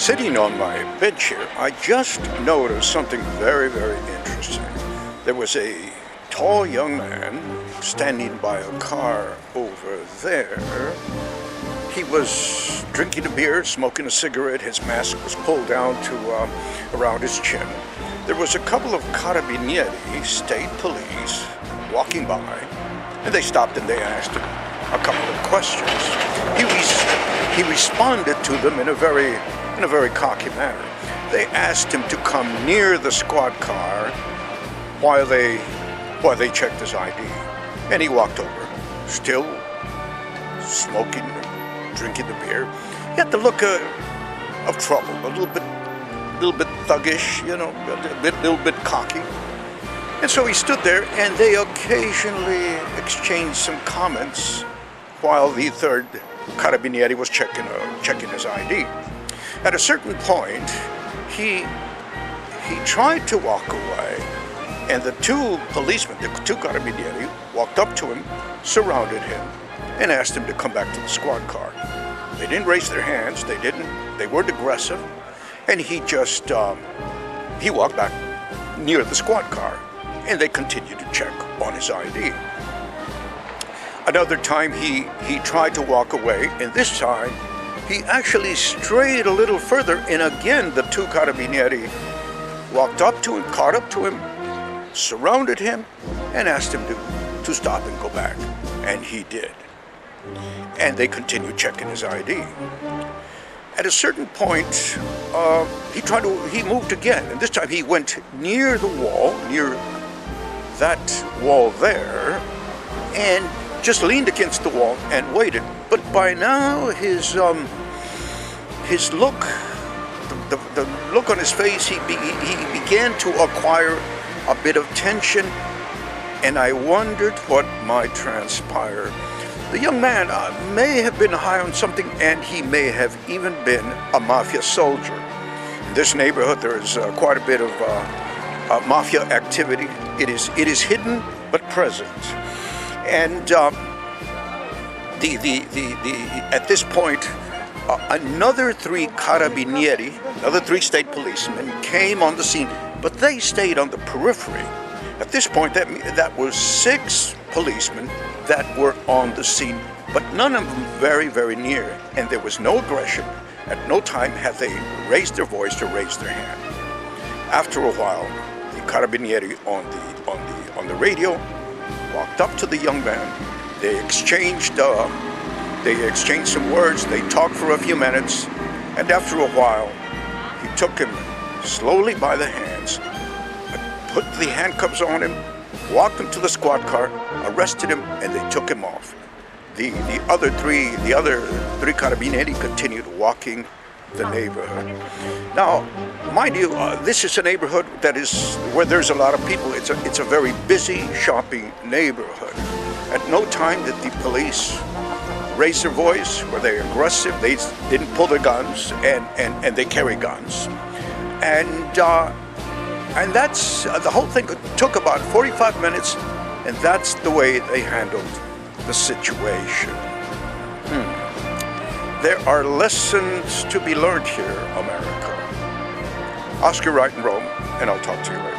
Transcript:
Sitting on my bench here, I just noticed something very, very interesting. There was a tall young man standing by a car over there. He was drinking a beer, smoking a cigarette. His mask was pulled down to around his chin. There was a couple of Carabinieri, state police, walking by, and they stopped and they asked him a couple of questions. He responded to them in a very cocky manner. They asked him to come near the squad car while they checked his ID, and he walked over, still smoking, drinking the beer. He had the look of trouble, a little bit thuggish, you know, a little bit cocky. And so he stood there, and they occasionally exchanged some comments while the third Carabinieri was checking his ID. At a certain point, he tried to walk away, and the two policemen, the two Carabinieri, walked up to him, surrounded him, and asked him to come back to the squad car. They didn't raise their hands, they weren't aggressive, and he just, he walked back near the squad car, and they continued to check on his ID. Another time he tried to walk away, and this time he actually strayed a little further, and again the two Carabinieri walked up to him, caught up to him, surrounded him, and asked him to stop and go back, and he did. And they continued checking his ID. At a certain point, he moved again, and this time he went near the wall, near that wall there, and just leaned against the wall and waited. But by now his look, the look on his face, he began to acquire a bit of tension, and I wondered what might transpire. The young man may have been high on something, and he may have even been a mafia soldier. In this neighborhood, there is quite a bit of mafia activity. It is hidden but present. And at this point, another three Carabinieri, another three state policemen came on the scene, but they stayed on the periphery. At this point, that was 6 policemen that were on the scene, but none of them very, very near, and there was no aggression. At no time had they raised their voice or raised their hand. After a while, the Carabinieri on the radio walked up to the young man. They exchanged some words. They talked for a few minutes, and after a while, he took him slowly by the hands, put the handcuffs on him, walked him to the squad car, arrested him, and they took him off. The other three Carabinieri continued walking the neighborhood. Now, mind you, this is a neighborhood that is where there's a lot of people. It's a very busy shopping neighborhood. At no time did the police raise their voice. Were they aggressive? They didn't pull their guns, and they carry guns. And that's the whole thing took about 45 minutes, and that's the way they handled the situation. There are lessons to be learned here, America. Oscar Wright in Rome, and I'll talk to you later.